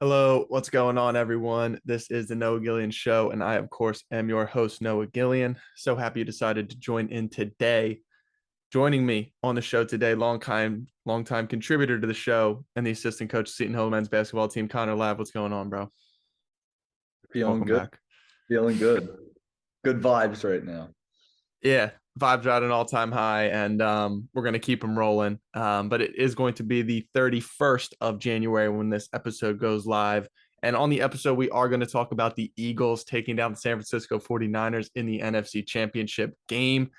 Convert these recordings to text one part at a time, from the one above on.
Hello, what's going on, everyone? This is the Noah Gillian Show, and I, of course, am your host, Noah Gillian. So happy you decided to join in today. Joining me on the show today, long time contributor to the show and the assistant coach of Seton Hill men's basketball team, Connor Lav. What's going on, bro? Feeling Welcome good. back. Feeling good. Good vibes right now. Yeah, vibes are at an all-time high, and we're going to keep them rolling. But it is going to be the 31st of January when this episode goes live. And on the episode, we are going to talk about the Eagles taking down the San Francisco 49ers in the NFC Championship game.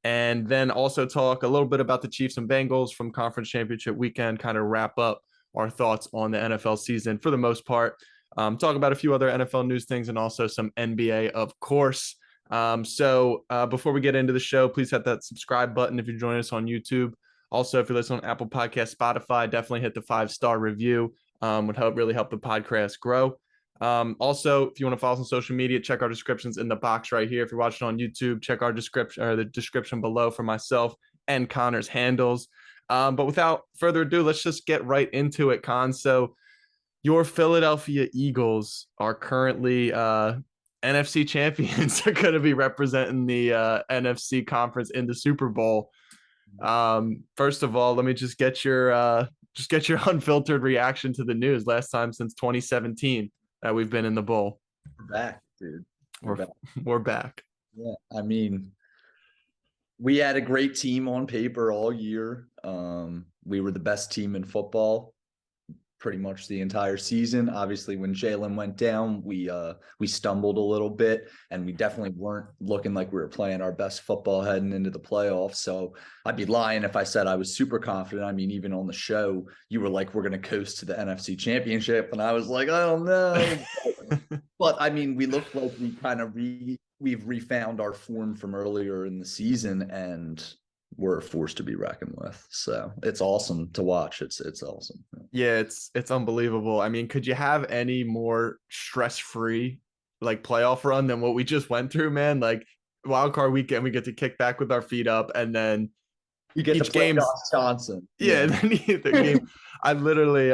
And then also talk a little bit about the Chiefs and Bengals from Conference Championship weekend, kind of wrap up our thoughts on the NFL season for the most part. Talk about a few other NFL news things and also some NBA, of course. Before we get into the show, please hit that subscribe button if you're joining us on YouTube. Also, if you're listening on Apple Podcast, Spotify, definitely hit the 5-star review. Would really help the podcast grow. Also, if you want to follow us on social media, check our descriptions in the box right here. If you're watching on YouTube, check our description or the description below for myself and Connor's handles. But without further ado, let's just get right into it, Con. So your Philadelphia Eagles are currently NFC champions. Are going to be representing the NFC conference in the Super Bowl. First of all, let me just get your unfiltered reaction to the news. Last time since 2017 that we've been in the bowl. We're back, dude. We're We're back. we're back. Yeah. I mean, we had a great team on paper all year. We were the best team in football pretty much the entire season. Obviously, when Jalen went down, we stumbled a little bit, and we definitely weren't looking like we were playing our best football heading into the playoffs. So I'd be lying if I said I was super confident. I mean, even on the show, you were like, "We're going to coast to the NFC Championship," and I was like, "I don't know." But I mean, we look like we kind of we've refound our form from earlier in the season, and we're a force to be reckoned with. So it's awesome to watch. It's awesome. Yeah, it's unbelievable. I mean, could you have any more stress-free like playoff run than what we just went through, man? Like wild card weekend, we get to kick back with our feet up, and then You get to each play game's Josh Johnson. yeah, Yeah. and then the game. I literally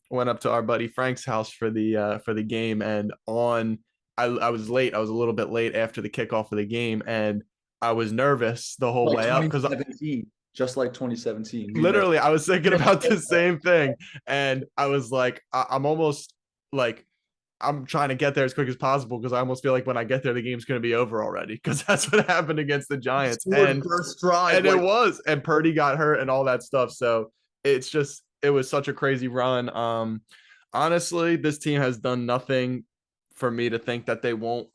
went up to our buddy Frank's house for the game, and I was late. I was a little bit late after the kickoff of the game, and I was nervous the whole Like way up because 2017. Just like 2017. We missed. literally I was thinking about the same thing, and I was like, I'm almost like I'm trying to get there as quick as possible because I almost feel like when I get there, the game's going to be over already because that's what happened against the Giants. Scored first drive. And it Like, was, and Purdy got hurt and all that stuff. So it was such a crazy run. Honestly, this team has done nothing for me to think that they won't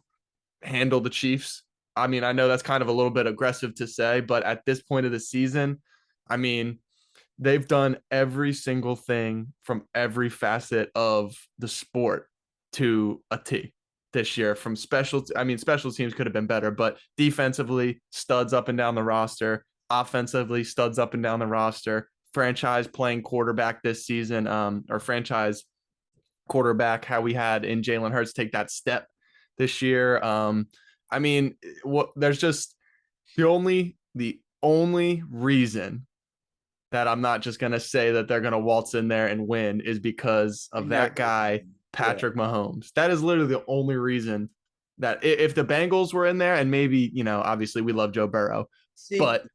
handle the Chiefs. I mean, I know that's kind of a little bit aggressive to say, but at this point of the season, I mean, they've done every single thing from every facet of the sport to a T this year. From special teams could have been better, but defensively, studs up and down the roster. Offensively, studs up and down the roster. Franchise playing quarterback this season, or franchise quarterback, how we had in Jalen Hurts take that step this year. I mean, what there's just the only reason that I'm not just gonna say that they're gonna waltz in there and win is because of that guy, yeah. Patrick Mahomes. That is literally the only reason that if the Bengals were in there, and maybe, obviously we love Joe Burrow, See, but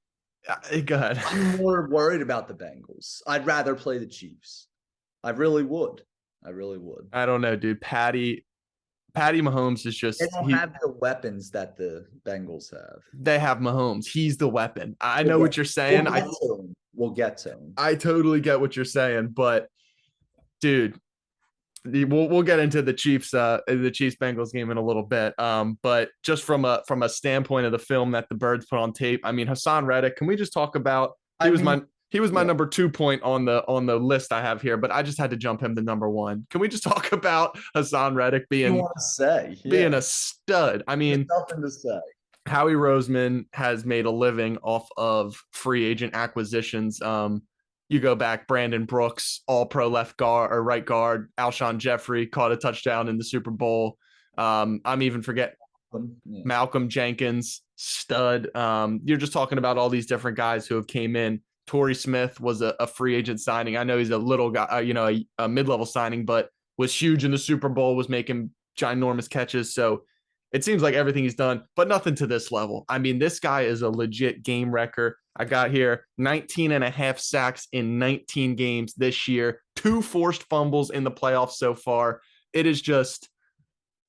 go ahead. I'm more worried about the Bengals. I'd rather play the Chiefs. I really would. I really would. I don't know, dude. Patty Mahomes is They just don't have the weapons that the Bengals have. they have Mahomes. He's the weapon. I We'll know get, what you're we'll saying. get to him. We'll get to him. I totally get what you're saying, but dude, we'll get into the Chiefs Bengals game in a little bit. But just from a standpoint of the film that the Birds put on tape, I mean, Hasson Reddick. Can we just talk about he was my yeah. number 2 point on the list I have here, but I just had to jump him to number one. Can we just talk about Hasson Reddick You being want to say? being Yeah. a stud? I There's mean, nothing to say. Howie Roseman has made a living off of free agent acquisitions. You go back, Brandon Brooks, all pro left guard or right guard, Alshon Jeffrey caught a touchdown in the Super Bowl. I'm even forget Yeah. Malcolm Jenkins, stud. You're just talking about all these different guys who have came in. Torrey Smith was a free agent signing. I know he's a little guy, a mid-level signing, but was huge in the Super Bowl, was making ginormous catches. So it seems like everything he's done, but nothing to this level. I mean, this guy is a legit game wrecker. I got here 19 and a half sacks in 19 games this year, 2 forced fumbles in the playoffs so far. It is just,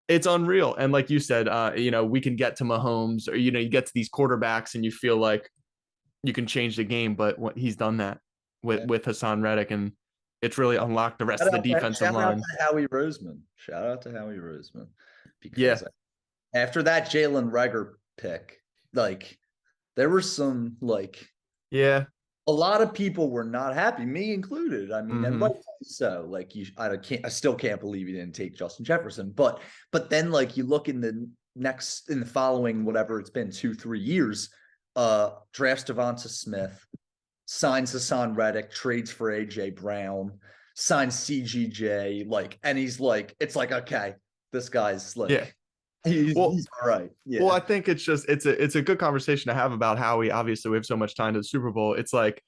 it's unreal. And like you said, we can get to Mahomes, or, you get to these quarterbacks and you feel like you can change the game, but he's done that with Hasson Reddick, and it's really unlocked the rest of the defensive line. Shout out to Howie Roseman. Yeah. Because after that Jalen Reagor pick, like there were some yeah, a lot of people were not happy, me included. I mean, and rightfully so. Like I still can't believe you didn't take Justin Jefferson. But then you look in the following, whatever it's been, 2-3 years, drafts Devonta Smith, signs Hasson Reddick, trades for AJ Brown, signs CGJ, and he's it's okay, this guy's he's all right. Yeah. Well, I think it's a good conversation to have about how obviously we have so much time to the Super Bowl. It's like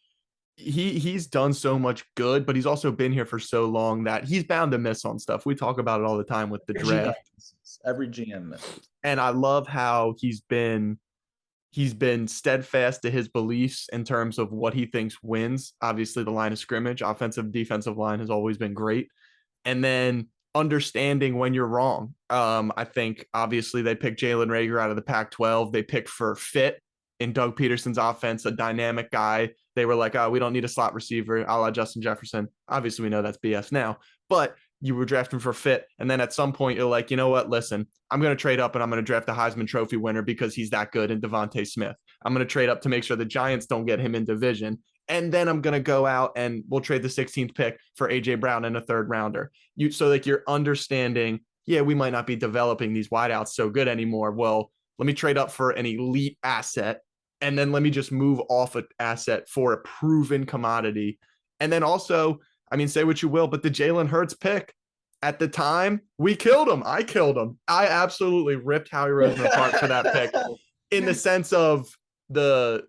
he's done so much good, but he's also been here for so long that he's bound to miss on stuff. We talk about it all the time with the draft. Every GM misses. And I love how he's been steadfast to his beliefs in terms of what he thinks wins. Obviously, the line of scrimmage, offensive, defensive line has always been great. And then understanding when you're wrong. I think obviously they picked Jalen Reagor out of the Pac-12. They picked for fit in Doug Peterson's offense, a dynamic guy. They were like, oh, we don't need a slot receiver, a la Justin Jefferson. Obviously, we know that's BS now, but you were drafting for fit. And then at some point, you're like, you know what? Listen, I'm going to trade up and I'm going to draft the Heisman Trophy winner because he's that good in Devontae Smith. I'm going to trade up to make sure the Giants don't get him in division. And then I'm going to go out and we'll trade the 16th pick for AJ Brown and a third rounder. So you're understanding, yeah, we might not be developing these wideouts so good anymore. Well, let me trade up for an elite asset. And then let me just move off an asset for a proven commodity. And then also, I mean, say what you will, but the Jalen Hurts pick at the time, we killed him. I killed him. I absolutely ripped Howie Roseman apart for that pick in the sense of the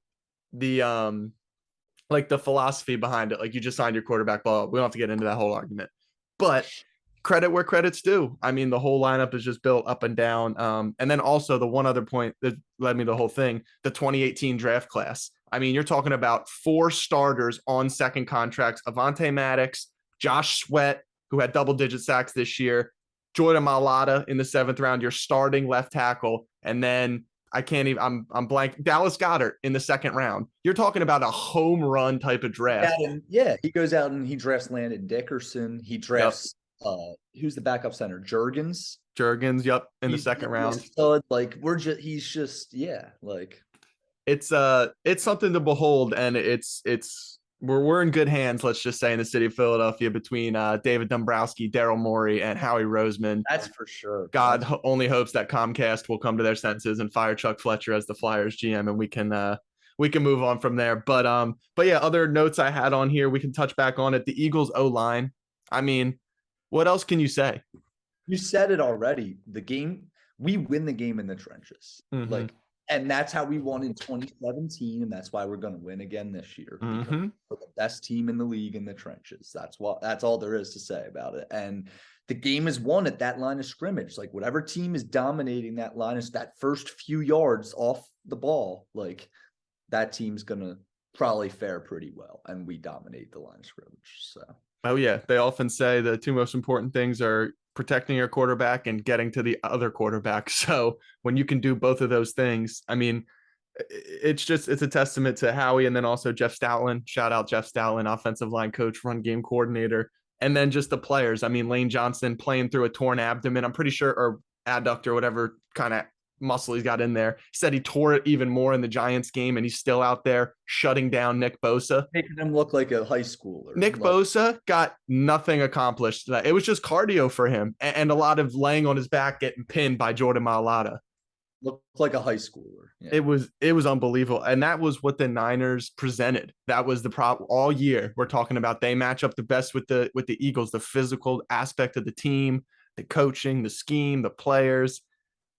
philosophy behind it. Like, you just signed your quarterback, ball. We don't have to get into that whole argument, but credit where credit's due. I mean, the whole lineup is just built up and down. And then also the one other point that led me to the whole thing, the 2018 draft class. I mean, you're talking about 4 starters on second contracts: Avonte Maddox, Josh Sweat, who had double-digit sacks this year, Jordan Mailata in the 7th round, your starting left tackle, and then I'm blank, Dallas Goedert in the 2nd round. You're talking about a home run type of draft. Yeah, he goes out and he drafts Landon Dickerson. He drafts who's the backup center? Jurgens, yep, in the 2nd round. It's something to behold, and we're in good hands, let's just say, in the city of Philadelphia between David Dombrowski, Daryl Morey, and Howie Roseman. That's for sure. God only hopes that Comcast will come to their senses and fire Chuck Fletcher as the Flyers GM, and we can move on from there. But yeah, other notes I had on here, we can touch back on it. The Eagles O-line. I mean, what else can you say? You said it already. We win the game in the trenches. Mm-hmm. And that's how we won in 2017, and that's why we're going to win again this year. Mm-hmm. We're the best team in the league in the trenches. That's all there is to say about it. And the game is won at that line of scrimmage. Like, whatever team is dominating that line, is that first few yards off the ball, that team's going to probably fare pretty well, and we dominate the line of scrimmage. So. Oh yeah, they often say the 2 most important things are protecting your quarterback and getting to the other quarterback. So when you can do both of those things, I mean, it's a testament to Howie, and then also Jeff Stoutland. Shout out Jeff Stoutland, offensive line coach, run game coordinator, and then just the players. I mean, Lane Johnson playing through a torn abdomen, I'm pretty sure, or adductor, whatever kind of muscle he's got in there. He said he tore it even more in the Giants game, and he's still out there shutting down Nick Bosa, making him look like a high schooler. Nick Bosa got nothing accomplished tonight. It was just cardio for him and a lot of laying on his back, getting pinned by Jordan Mailata. Looked like a high schooler. Yeah. It was unbelievable, and that was what the Niners presented. That was the problem all year. We're talking about they match up the best with the Eagles, the physical aspect of the team, the coaching, the scheme, the players.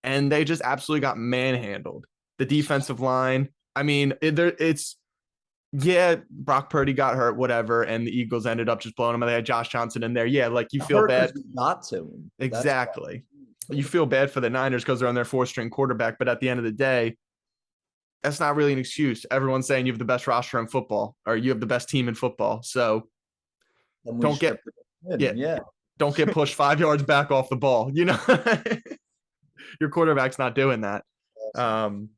And they just absolutely got manhandled. The defensive line, I mean, it's Yeah, Brock Purdy got hurt, whatever, and the Eagles ended up just blowing them. They had Josh Johnson in there. Yeah, like you feel Hurt bad. because we got to him. That's Exactly. You feel bad for the Niners because they're on their four-string quarterback, but at the end of the day, that's not really an excuse. Everyone's saying you have the best roster in football or you have the best team in football. So and we don't get stripped it in. yeah, Yeah. don't get pushed 5 yards back off the ball. Your quarterback's not doing that. Awesome.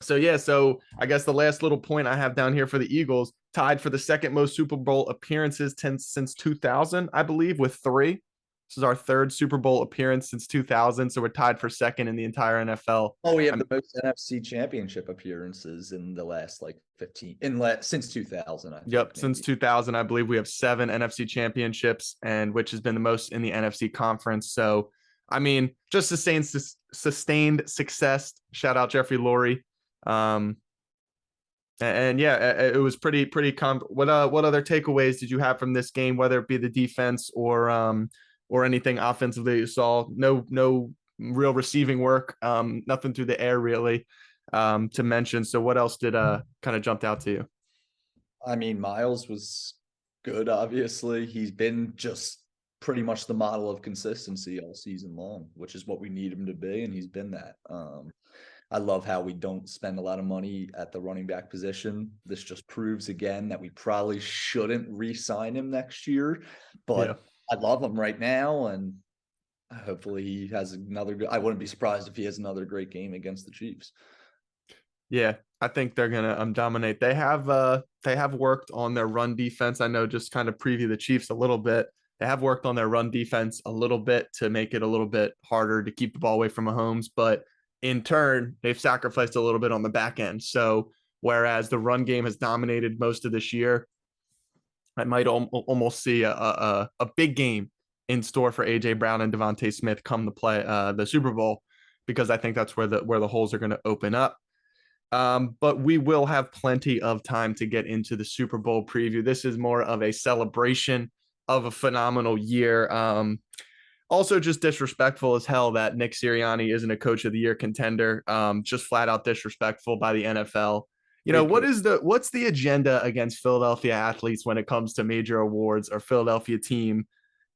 So I guess the last little point I have down here for the Eagles, tied for the second most Super Bowl appearances since 2000, I believe, with 3. This is our third Super Bowl appearance since 2000, so we're tied for second in the entire NFL. Oh, we have the most NFC championship appearances in the last like 15 since 2000, I think. Yep, Maybe. since 2000, I believe we have 7 NFC championships, and which has been the most in the NFC conference. So, I mean, just sustained success. Shout out Jeffrey Lurie. And yeah, it was pretty. What other takeaways did you have from this game? Whether it be the defense or anything offensively you saw? No real receiving work. Nothing through the air really to mention. So what else did kind of jumped out to you? I mean, Miles was good. Obviously, he's been just pretty much the model of consistency all season long, which is what we need him to be, and he's been that. I love how we don't spend a lot of money at the running back position. This just proves again that we probably shouldn't re-sign him next year, but Yeah. I love him right now, and hopefully he has another good. I wouldn't be surprised if he has another great game against the Chiefs. Yeah, I think they're gonna dominate. They have worked on their run defense. I know, just kind of preview the Chiefs a little bit. They have worked on their run defense a little bit to make it a little bit harder to keep the ball away from Mahomes, but in turn, they've sacrificed a little bit on the back end. So whereas the run game has dominated most of this year, I might almost see a big game in store for AJ Brown and Devontae Smith come to play the Super Bowl, because I think that's where the holes are going to open up. But we will have plenty of time to get into the Super Bowl preview. This is more of a celebration of a phenomenal year. Also, just disrespectful as hell that Nick Sirianni isn't a Coach of the Year contender. Just flat out disrespectful by the NFL. What's the agenda against Philadelphia athletes when it comes to major awards or Philadelphia team?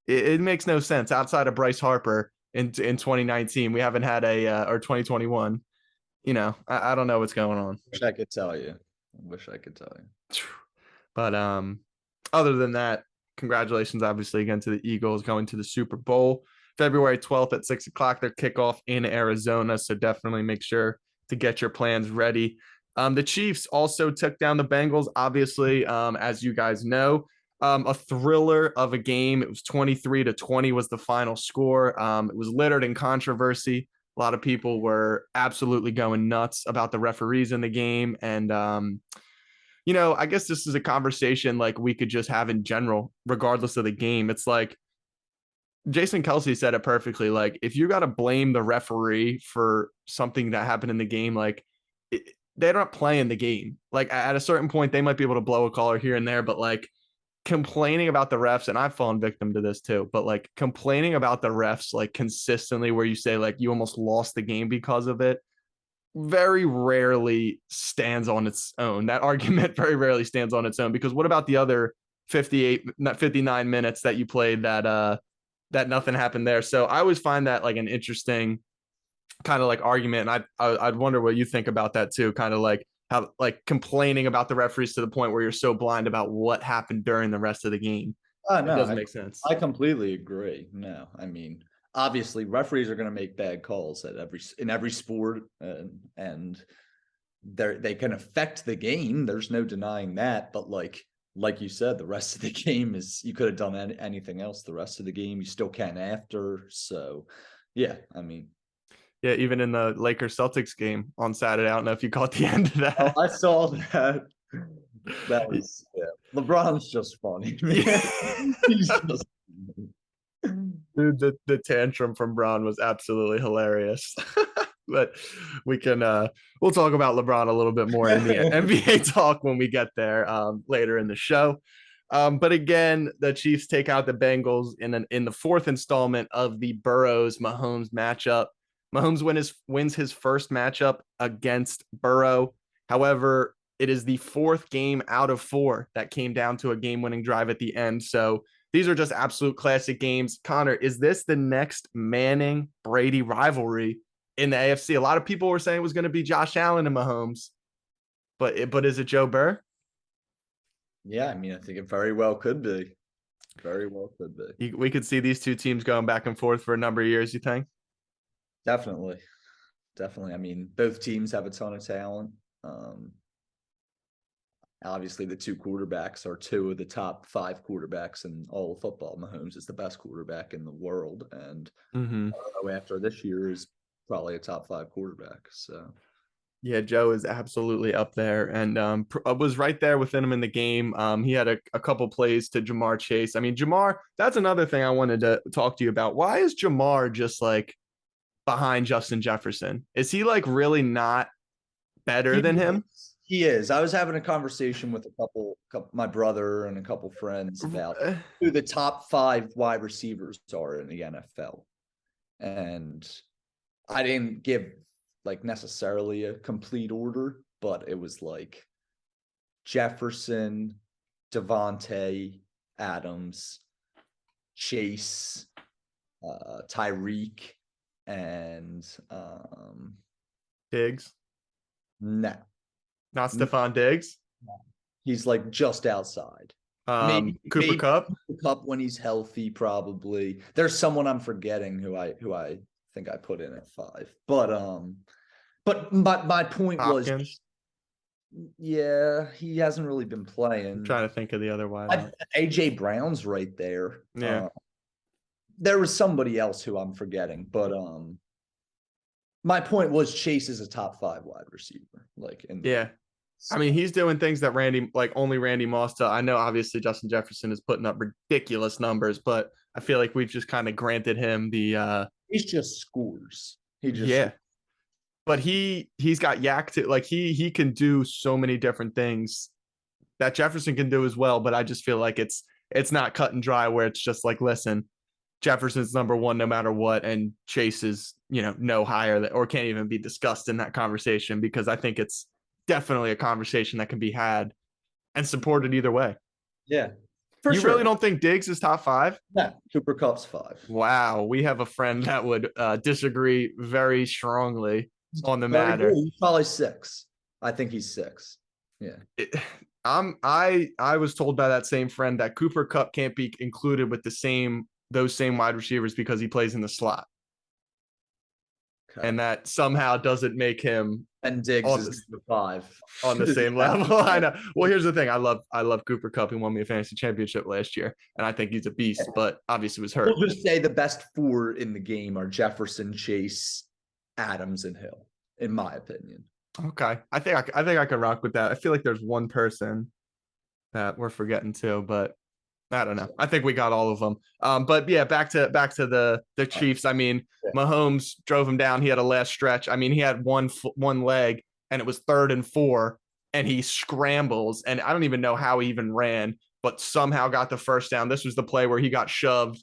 It makes no sense outside of Bryce Harper in 2019. We haven't had or 2021. I don't know what's going on. Wish I could tell you. Wish I could tell you. But other than that, congratulations, obviously, again to the Eagles going to the Super Bowl. February 12th at 6:00, their kickoff in Arizona. So definitely make sure to get your plans ready. The Chiefs also took down the Bengals, obviously, as you guys know. A thriller of a game. It was 23-20 was the final score. It was littered in controversy. A lot of people were absolutely going nuts about the referees in the game. And, I guess this is a conversation like we could just have in general, regardless of the game. It's like Jason Kelsey said it perfectly. Like, if you got to blame the referee for something that happened in the game, like they're not playing the game. Like at a certain point, they might be able to blow a caller here and there, but like complaining about the refs, and I've fallen victim to this too, but like complaining about the refs like consistently, where you say like you almost lost the game because of it, very rarely stands on its own. That argument very rarely stands on its own, because what about the other 59 minutes that you played that nothing happened there? So I always find that like an interesting kind of like argument, and I'd wonder what you think about that too, kind of like how like complaining about the referees to the point where you're so blind about what happened during the rest of the game. It No, doesn't make sense. I completely agree. No, I mean, obviously, referees are going to make bad calls in every sport, and they can affect the game. There's no denying that. But like you said, the rest of the game is, you could have done anything else. The rest of the game, you still can after. So, yeah, I mean. Yeah, even in the Lakers Celtics game on Saturday, I don't know if you caught the end of that. I saw that. That was LeBron's just funny. Yeah. He's just Dude, the tantrum from Braun was absolutely hilarious. But we'll talk about LeBron a little bit more in the NBA talk when we get there later in the show. But again, the Chiefs take out the Bengals in the fourth installment of the Burrows Mahomes matchup. Mahomes wins his first matchup against Burrow. However, It is the fourth game out of four that came down to a game-winning drive at the end. So these are just absolute classic games. Connor, is this the next Manning-Brady rivalry in the AFC? A lot of people were saying it was going to be Josh Allen and Mahomes, but is it Joe Burrow? Yeah, I mean, I think it very well could be. Very well could be. We could see these two teams going back and forth for a number of years, you think? Definitely. Definitely. I mean, both teams have a ton of talent. Obviously, the two quarterbacks are two of the top 5 quarterbacks in all of football. Mahomes is the best quarterback in the world. And after this year is probably a top 5 quarterback. So yeah, Joe is absolutely up there and was right there within him in the game. He had a couple plays to Jamar Chase. I mean, Jamar, that's another thing I wanted to talk to you about. Why is Jamar just like behind Justin Jefferson? Is he like really not better than him? He is. I was having a conversation with a couple, my brother and a couple friends about who the top 5 wide receivers are in the NFL. And I didn't give like necessarily a complete order, but it was like Jefferson, Devontae, Adams, Chase, Tyreek, and Diggs. No. Not Stephon Diggs. He's like just outside. Maybe Cooper Kupp. Cooper Kupp when he's healthy, probably. There's someone I'm forgetting who I think I put in at 5. But my point Hopkins. was, yeah, he hasn't really been playing. I'm trying to think of the other wide. AJ Brown's right there. Yeah. There was somebody else who I'm forgetting, but my point was Chase is a top 5 wide receiver. Like, yeah. I mean, he's doing things that only Randy Moss does. I know obviously Justin Jefferson is putting up ridiculous numbers, but I feel like we've just kind of granted him the he's just scores. Yeah. But he's got yak to like he can do so many different things that Jefferson can do as well, but I just feel like it's not cut and dry where it's just like, listen, Jefferson's number 1 no matter what, and Chase is, no higher or can't even be discussed in that conversation, because I think it's definitely a conversation that can be had and supported either way. Yeah. You really don't think Diggs is top 5? No, Cooper Kupp's 5. Wow. We have a friend that would disagree very strongly on the matter. He's probably 6. I think he's 6. Yeah. I was told by that same friend that Cooper Kupp can't be included with those same wide receivers because he plays in the slot. Okay. And that somehow doesn't make him and Diggs is the 5 on the same level. I know. Well, here's the thing. I love Cooper Kupp. He won me a fantasy championship last year, and I think he's a beast, but obviously was hurt. We'll just say the best 4 in the game are Jefferson, Chase, Adams, and Hill, in my opinion. Okay. I think I can rock with that. I feel like there's one person that we're forgetting too, but I don't know. I think we got all of them. But yeah, back to the Chiefs. I mean, Mahomes drove him down. He had a last stretch. I mean, he had one leg, and it was 3rd and 4, and he scrambles, and I don't even know how he even ran, but somehow got the first down. This was the play where he got shoved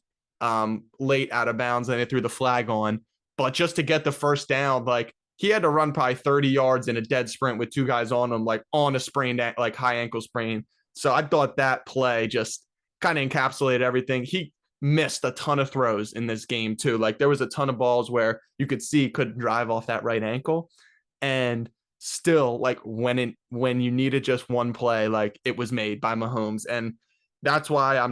late out of bounds, and they threw the flag on. But just to get the first down, like, he had to run probably 30 yards in a dead sprint with 2 guys on him, like on a sprained, like high ankle sprain. So I thought that play just kind of encapsulated everything. He missed a ton of throws in this game too. Like, there was a ton of balls where you could see he couldn't drive off that right ankle. And still, like, when you needed just one play, like, it was made by Mahomes. And that's why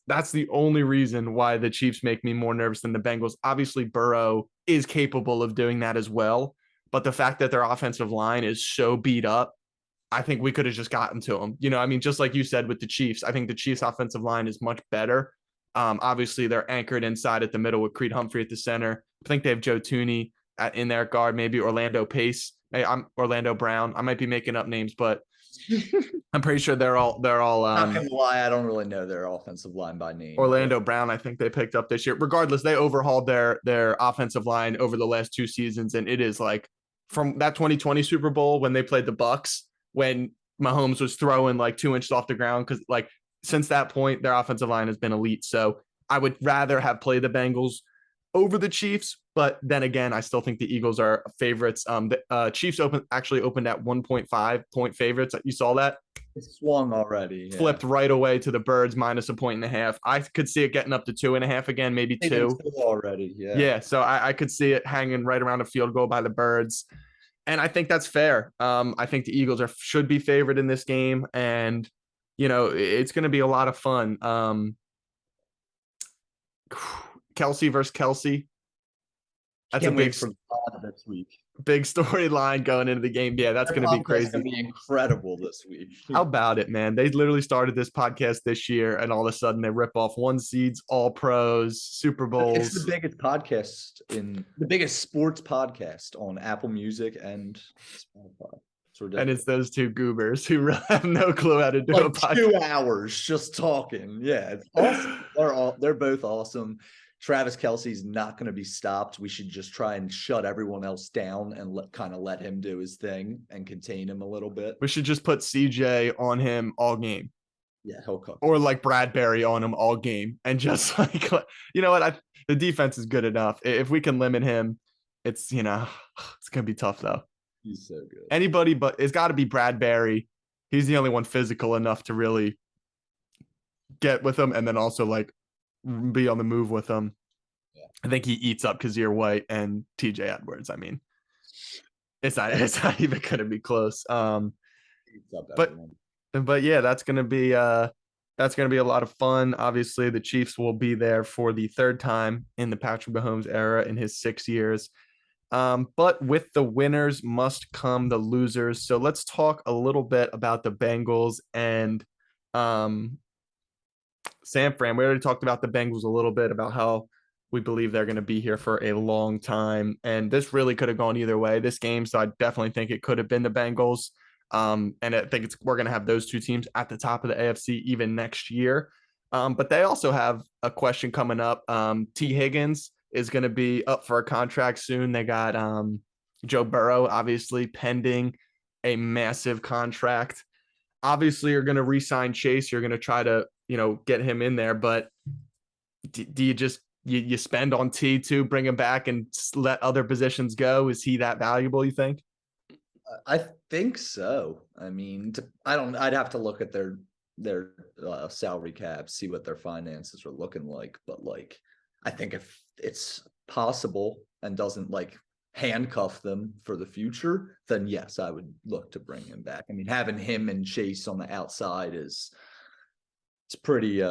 that's the only reason why the Chiefs make me more nervous than the Bengals. Obviously, Burrow is capable of doing that as well. But the fact that their offensive line is so beat up, I think we could have just gotten to them. I mean, just like you said with the Chiefs, I think the Chiefs offensive line is much better. Obviously, they're anchored inside at the middle with Creed Humphrey at the center. I think they have Joe Tooney in their guard, maybe Orlando Pace. I'm Orlando Brown. I might be making up names, but I'm pretty sure they're all. Not gonna lie, I don't really know their offensive line by name. Orlando Brown, I think they picked up this year. Regardless, they overhauled their offensive line over the last 2 seasons, and it is like from that 2020 Super Bowl when they played the Bucs, when Mahomes was throwing like 2 inches off the ground, because like since that point, their offensive line has been elite. So I would rather have played the Bengals over the Chiefs, but then again, I still think the Eagles are favorites. The Chiefs actually opened at 1.5 point favorites. You saw that? It swung already. Yeah. Flipped right away to the Birds minus a point and a half. I could see it getting up to 2.5 again, maybe two. Already. Yeah. Yeah. So I could see it hanging right around a field goal by the Birds. And I think that's fair. I think the Eagles should be favored in this game. And, it's going to be a lot of fun. Kelsey versus Kelsey. That's Can't a big wait for this week. Big storyline going into the game. Yeah, that's going to be crazy. It's going to be incredible this week. How about it, man? They literally started this podcast this year, and all of a sudden they rip off one seeds, all pros, Super Bowls. It's the biggest podcast the biggest sports podcast on Apple Music and Spotify. And it's those two goobers who really have no clue how to do a podcast. 2 hours just talking. Yeah, it's awesome. They're both awesome. Travis Kelce's not going to be stopped. We should just try and shut everyone else down and let him do his thing and contain him a little bit. We should just put CJ on him all game. Yeah, he'll cook. Or like Bradbury on him all game. And just like, you know what? The defense is good enough. If we can limit him, it's going to be tough though. He's so good. Anybody but it's got to be Bradbury. He's the only one physical enough to really get with him and then also like be on the move with him. Yeah. I think he eats up Kazir White and TJ Edwards. I mean, it's not even going to be close. But yeah, that's going to be a lot of fun. Obviously, the Chiefs will be there for the third time in the Patrick Mahomes era in his 6 years. But with the winners must come the losers. So let's talk a little bit about the Bengals and San Fran. We already talked about the Bengals a little bit about how we believe they're going to be here for a long time. And this really could have gone either way, this game. So I definitely think it could have been the Bengals. And I think we're going to have those two teams at the top of the AFC even next year. But they also have a question coming up. T. Higgins is going to be up for a contract soon. They got Joe Burrow, obviously, pending a massive contract. Obviously, you're going to re-sign Chase. You're going to try to, get him in there. But do you just you spend on T to bring him back and let other positions go? Is he that valuable, you think? I think so. I mean, I'd have to look at their salary cap, see what their finances are looking like. But like, I think if it's possible and doesn't like handcuff them for the future, then yes, I would look to bring him back. I mean, having him and Chase on the outside it's pretty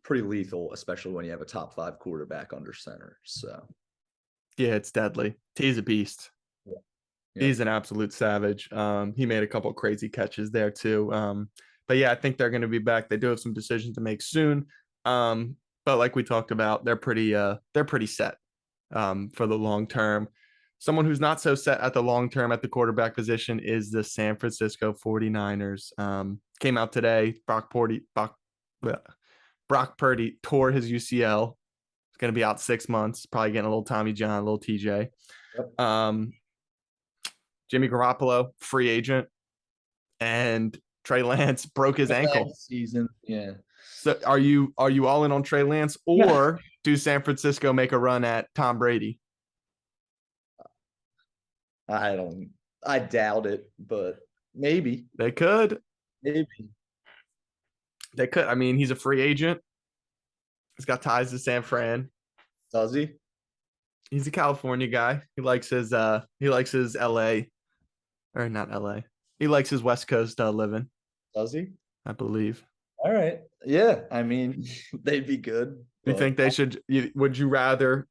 lethal, especially when you have a top 5 quarterback under center. So yeah, it's deadly. T's a beast. Yeah. He's an absolute savage. He made a couple of crazy catches there too. But yeah, I think they're going to be back. They do have some decisions to make soon. But like we talked about, they're pretty set for the long term. Someone who's not so set at the long term at the quarterback position is the San Francisco 49ers. Came out today. Brock Purdy tore his UCL. He's going to be out 6 months, probably getting a little Tommy John, a little TJ. Yep. Jimmy Garoppolo, free agent, and Trey Lance broke his ankle. Season, yeah. So are you all in on Trey Lance, or do San Francisco make a run at Tom Brady? I doubt it, but maybe they could. Maybe they could. I mean, he's a free agent. He's got ties to San Fran. Does he? He's a California guy. He likes his LA, or not LA. He likes his West Coast living. Does he? I believe. All right. Yeah. I mean, they'd be good. You think they should? Would you rather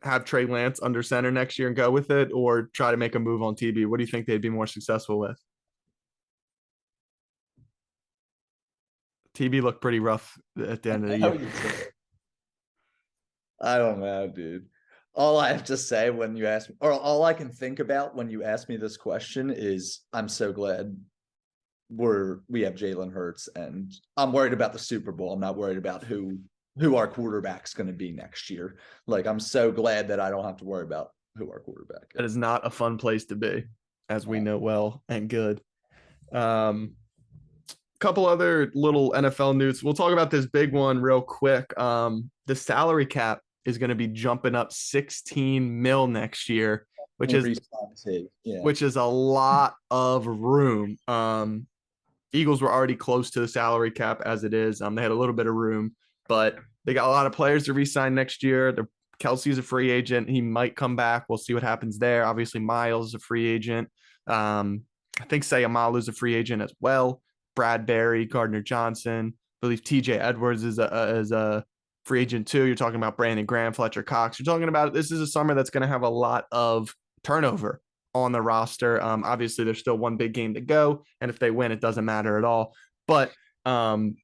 have Trey Lance under center next year and go with it, or try to make a move on TB? What do you think they'd be more successful with? TB looked pretty rough at the end of the year. I don't know, dude. All I have to say when you ask me, or all I can think about when you ask me this question is, I'm so glad we have Jalen Hurts, and I'm worried about the Super Bowl. I'm not worried about who our quarterback's going to be next year. Like, I'm so glad that I don't have to worry about who our quarterback is. That is not a fun place to be, as we know well and good. Couple other little NFL news. We'll talk about this big one real quick. The salary cap is going to be jumping up 16 mil next year, which is yeah. a lot of room. Eagles were already close to the salary cap as it is. They had a little bit of room, but they got a lot of players to re-sign next year. Kelsey's a free agent. He might come back. We'll see what happens there. Obviously, Miles is a free agent. I think Sayamalu's a free agent as well. Bradbury, Gardner Johnson. I believe TJ Edwards is a free agent too. You're talking about Brandon Graham, Fletcher Cox. You're talking about this is a summer that's going to have a lot of turnover on the roster. Obviously, there's still one big game to go, and if they win, it doesn't matter at all. But 16,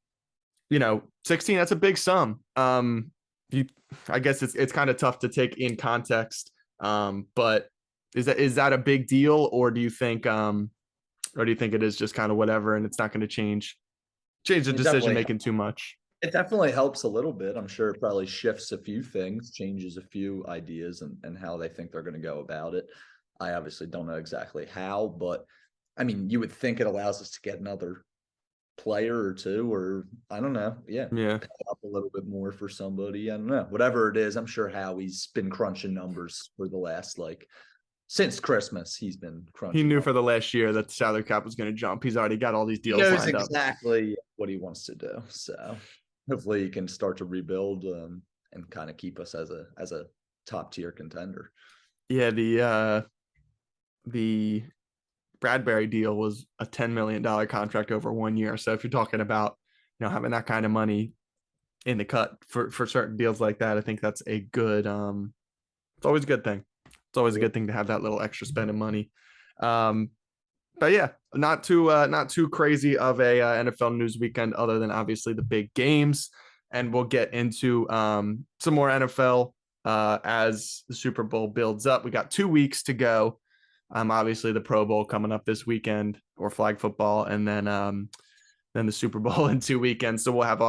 that's a big sum. I guess it's kind of tough to take in context. But is that a big deal, or do you think it is just kind of whatever, and it's not going to change the decision making too much? It definitely helps a little bit. I'm sure it probably shifts a few things, changes a few ideas and how they think they're going to go about it. I obviously don't know exactly how, but I mean, you would think it allows us to get another player or two, or I don't know. Yeah. Pay up a little bit more for somebody. I don't know. Whatever it is, I'm sure Howie's been crunching numbers for the last, since Christmas, he's been crunching. He knew for the last year that the salary cap was going to jump. He's already got all these deals lined up. He knows exactly what he wants to do. So hopefully he can start to rebuild and kind of keep us as a top tier contender. Yeah, the Bradbury deal was a $10 million contract over 1 year. So if you're talking about, having that kind of money in the cut for certain deals like that, I think that's a good, it's always a good thing. It's always a good thing to have that little extra spending money. But yeah, not too crazy of a NFL news weekend other than obviously the big games. And we'll get into some more NFL as the Super Bowl builds up. We got 2 weeks to go. Obviously the Pro Bowl coming up this weekend, or flag football, and then the Super Bowl in 2 weekends. So we'll have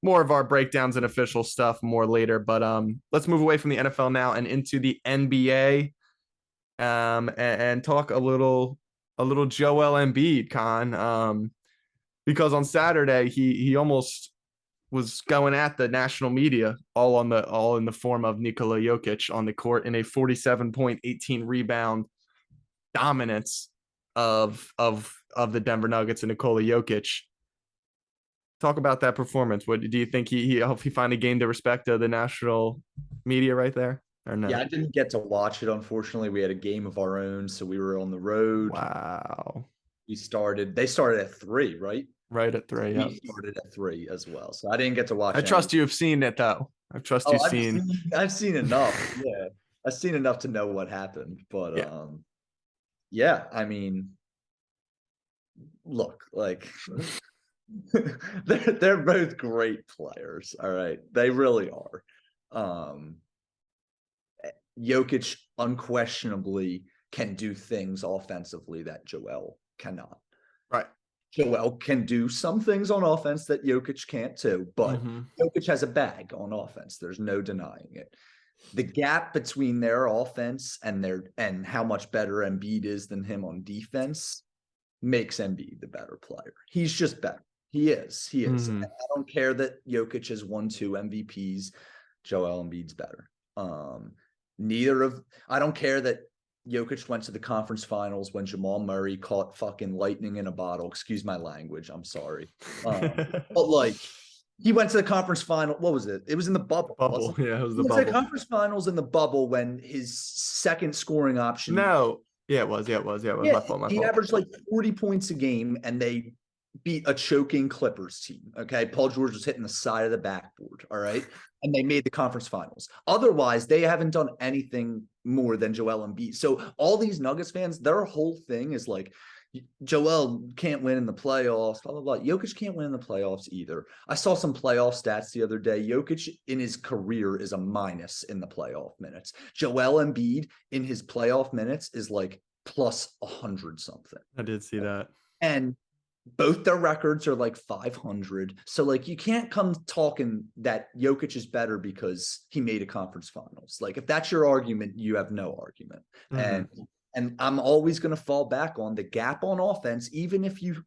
more of our breakdowns and official stuff more later. But let's move away from the NFL now and into the NBA, and talk a little Joel Embiid, Con, because on Saturday he almost was going at the national media all in the form of Nikola Jokic on the court in a 47 point, 18 rebound dominance of the Denver Nuggets and Nikola Jokic. Talk about that performance. What do you think he finally gained the respect of the national media right there, or no? Yeah, I didn't get to watch it. Unfortunately, we had a game of our own, so we were on the road. Wow. They started at 3, right? Right at 3. We started at 3 as well, so I didn't get to watch. I trust you've seen it though. I've seen enough. Yeah, I've seen enough to know what happened. But yeah, I mean, look, they're both great players. All right, they really are. Jokic unquestionably can do things offensively that Joel cannot. Right. Joel can do some things on offense that Jokic can't too, but Jokic has a bag on offense. There's no denying it. The gap between their offense and how much better Embiid is than him on defense makes Embiid the better player. He's just better. He is. I don't care that Jokic has won 2 MVPs. Joel Embiid's better. I don't care that Jokic went to the conference finals when Jamal Murray caught fucking lightning in a bottle. Excuse my language. I'm sorry. But he went to the conference final. What was it? It was in the bubble. Yeah, it was the bubble. He went to the conference finals in the bubble when his second scoring option. No. Yeah, it was. My fault. He averaged 40 points a game, and they beat a choking Clippers team. Okay. Paul George was hitting the side of the backboard. All right. And they made the conference finals. Otherwise, they haven't done anything more than Joel Embiid. So all these Nuggets fans, their whole thing is Joel can't win in the playoffs, blah, blah, blah. Jokic can't win in the playoffs either. I saw some playoff stats the other day. Jokic in his career is a minus in the playoff minutes. Joel Embiid in his playoff minutes is plus 100 something. I did see that. And both their records are 500. So you can't come talking that Jokic is better because he made a conference finals. If that's your argument, you have no argument. And I'm always going to fall back on the gap on offense, even if you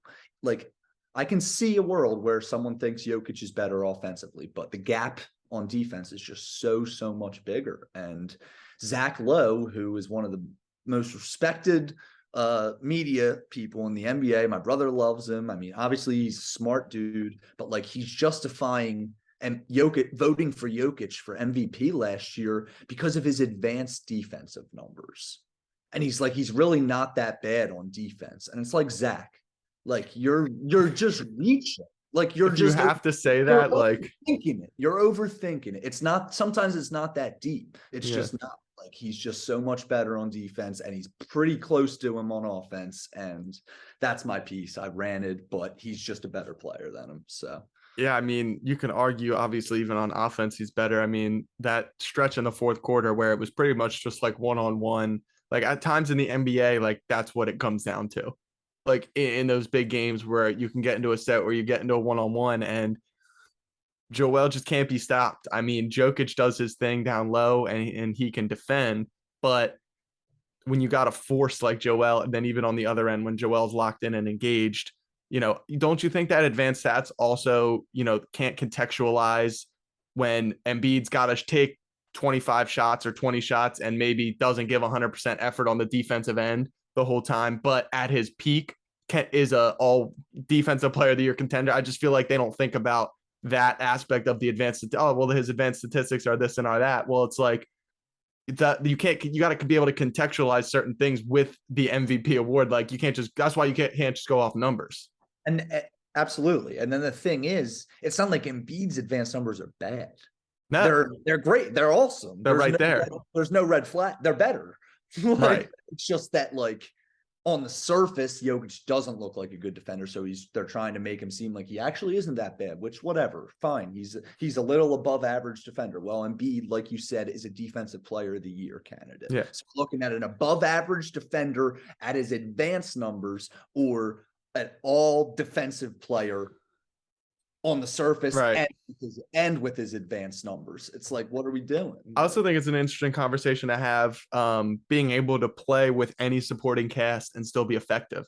I can see a world where someone thinks Jokic is better offensively, but the gap on defense is just so much bigger. And Zach Lowe, who is one of the most respected media people in the NBA, my brother loves him. I mean, obviously he's a smart dude, but like he's justifying and Jokic voting for Jokic for MVP last year because of his advanced defensive numbers. And he's like, he's really not that bad on defense. And it's like, Zach, like you're just reaching. Like you're If just you have to say you're that, like overthinking it. You're overthinking it. It's not, sometimes it's not that deep. It's yeah. just not. Like he's just so much better on defense and he's pretty close to him on offense. And that's my piece. I ranted, but he's just a better player than him. So Yeah, I mean, you can argue, obviously, even on offense, he's better. I mean, that stretch in the fourth quarter where it was pretty much just like one-on-one, like at times in the NBA, like that's what it comes down to. Like in those big games where you can get into a set where you get into a one-on-one and Joel just can't be stopped. I mean, Jokic does his thing down low and he can defend, but when you got a force like Joel, and then even on the other end, when Joel's locked in and engaged, don't you think that advanced stats also, can't contextualize when Embiid's got to take 25 shots or 20 shots and maybe doesn't give 100% effort on the defensive end the whole time, but at his peak is a all defensive player of the year contender. I just feel like they don't think about that aspect of the advanced. Oh, well, his advanced statistics are this and are that. Well, it's like, that you got to be able to contextualize certain things with the MVP award. Like you can't just, that's why you can't just go off numbers. And absolutely. And then the thing is, it's not like Embiid's advanced numbers are bad. No. They're great. They're awesome. They're right there. There's no red flag. They're better. Right. It's just that like on the surface, Jokic doesn't look like a good defender. So they're trying to make him seem like he actually isn't that bad, which whatever, fine. He's a little above average defender. Well, Embiid, like you said, is a defensive player of the year candidate. Yeah. So looking at an above average defender at his advanced numbers or an all defensive player on the surface, right, and with his advanced numbers. It's like, what are we doing? I also think it's an interesting conversation to have, being able to play with any supporting cast and still be effective.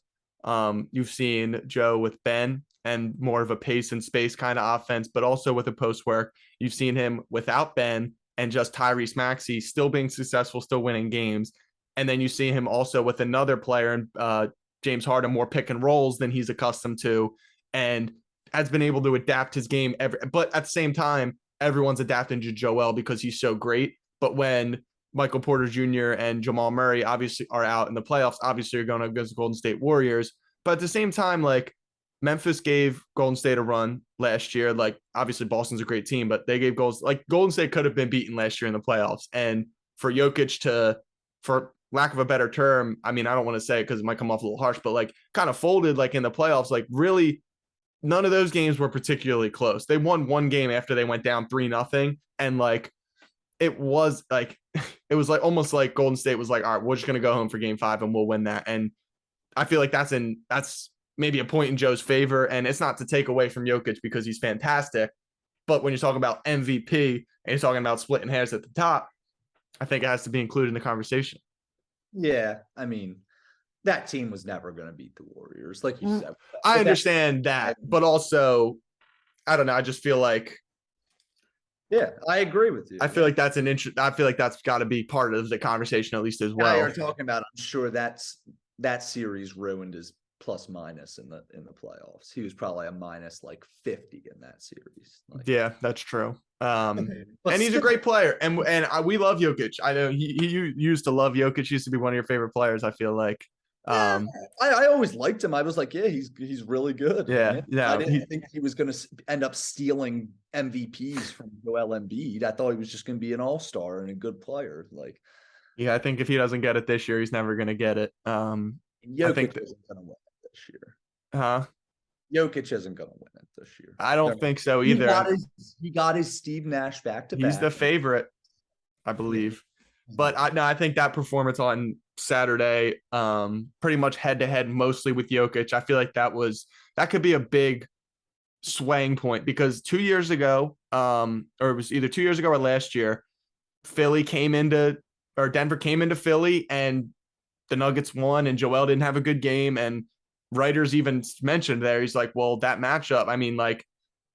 You've seen Joe with Ben and more of a pace and space kind of offense, but also with a post work. You've seen him without Ben and just Tyrese Maxey still being successful, still winning games. And then you see him also with another player, James Harden, more pick and rolls than he's accustomed to, and has been able to adapt his game but at the same time, everyone's adapting to Joel because he's so great. But when Michael Porter Jr. and Jamal Murray obviously are out in the playoffs, obviously you're going against the Golden State Warriors. But at the same time, like Memphis gave Golden State a run last year. Like obviously Boston's a great team, but they gave Golden State could have been beaten last year in the playoffs. And for Jokic to, for lack of a better term, I mean, I don't want to say it because it might come off a little harsh, but like kind of folded like in the playoffs, like really none of those games were particularly close. They won one game after they went down 3-0. And like, it was like almost like Golden State was like, all right, we're just going to go home for game 5 and we'll win that. And I feel like that's maybe a point in Joe's favor. And it's not to take away from Jokic because he's fantastic. But when you're talking about MVP and you're talking about splitting hairs at the top, I think it has to be included in the conversation. Yeah. I mean, that team was never going to beat the Warriors. Like you said, I understand that, but also, I don't know. I just feel like, yeah, I agree with you. I feel like that's I feel like that's got to be part of the conversation at least as well. You're talking about, I'm sure that series ruined his plus minus in the playoffs. He was probably a minus like 50 in that series. Like, yeah, that's true. And he's a great player, and we love Jokic. I know he used to love Jokic. Used to be one of your favorite players. I feel like. I always liked him. I was like, yeah, he's really good. Yeah. I didn't think he was going to end up stealing MVPs from Joel Embiid. I thought he was just going to be an all-star and a good player. Like, yeah, I think if he doesn't get it this year, he's never going to get it. Jokic isn't going to win it this year. Huh? Jokic isn't going to win it this year. I don't think so either. He got his Steve Nash back-to-back. He's the favorite, I believe. But I think that performance on Saturday, pretty much head-to-head, mostly with Jokic, I feel like that could be a big swaying point because 2 years ago, or it was either 2 years ago or last year, Denver came into Philly and the Nuggets won and Joel didn't have a good game. And writers even mentioned there, he's like, well, that matchup, I mean, like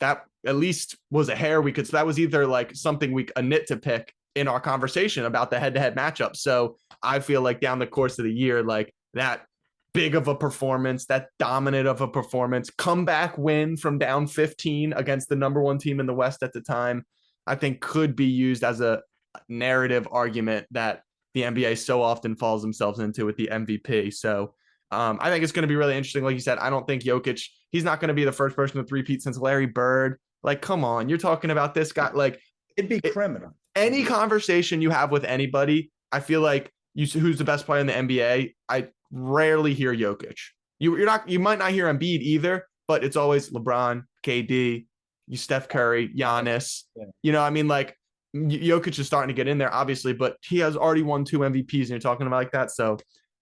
that at least was a hair we could. So that was either like something a nit to pick in our conversation about the head-to-head matchup. So I feel like down the course of the year, like that big of a performance, that dominant of a performance, comeback win from down 15 against the number one team in the West at the time, I think could be used as a narrative argument that the NBA so often falls themselves into with the MVP. So I think it's going to be really interesting. Like you said, I don't think Jokic, he's not going to be the first person to three-peat since Larry Bird. Like, come on, you're talking about this guy. Like, It'd be criminal. Any conversation you have with anybody, I feel like who's the best player in the NBA, I rarely hear Jokic. You might not hear Embiid either, but it's always LeBron, KD, Steph Curry, Giannis. Yeah. You know, I mean, like Jokic is starting to get in there, obviously, but he has already won 2 MVPs, and you're talking about like that. So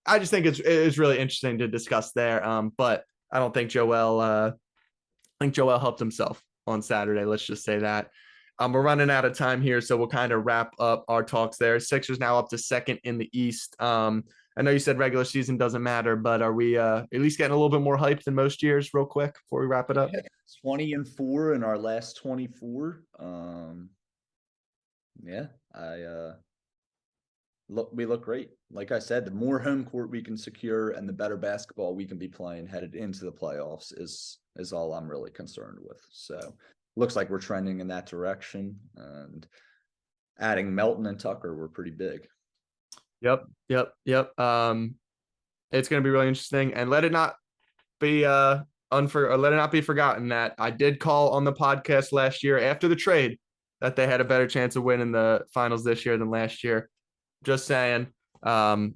I just think it's really interesting to discuss there. But I don't think I think Joel helped himself on Saturday. Let's just say that. We're running out of time here, so we'll kind of wrap up our talks there. Sixers now up to second in the East. I know you said regular season doesn't matter, but are we at least getting a little bit more hype than most years real quick before we wrap it up? 20-4 in our last 24. Yeah, we look great. Like I said, the more home court we can secure and the better basketball we can be playing headed into the playoffs is all I'm really concerned with. So looks like we're trending in that direction, and adding Melton and Tucker were pretty big. Yep. It's going to be really interesting, and let it not be let it not be forgotten that I did call on the podcast last year after the trade that they had a better chance of winning the finals this year than last year. Just saying. Not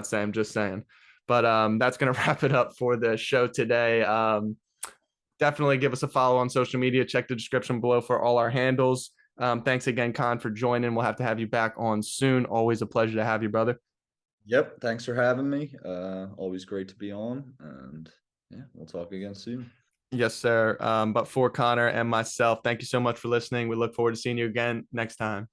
saying, just saying. But that's going to wrap it up for the show today. Definitely give us a follow on social media. Check the description below for all our handles. Thanks again, Con, for joining. We'll have to have you back on soon. Always a pleasure to have you, brother. Yep. Thanks for having me. Always great to be on. And yeah, we'll talk again soon. Yes, sir. But for Connor and myself, thank you so much for listening. We look forward to seeing you again next time.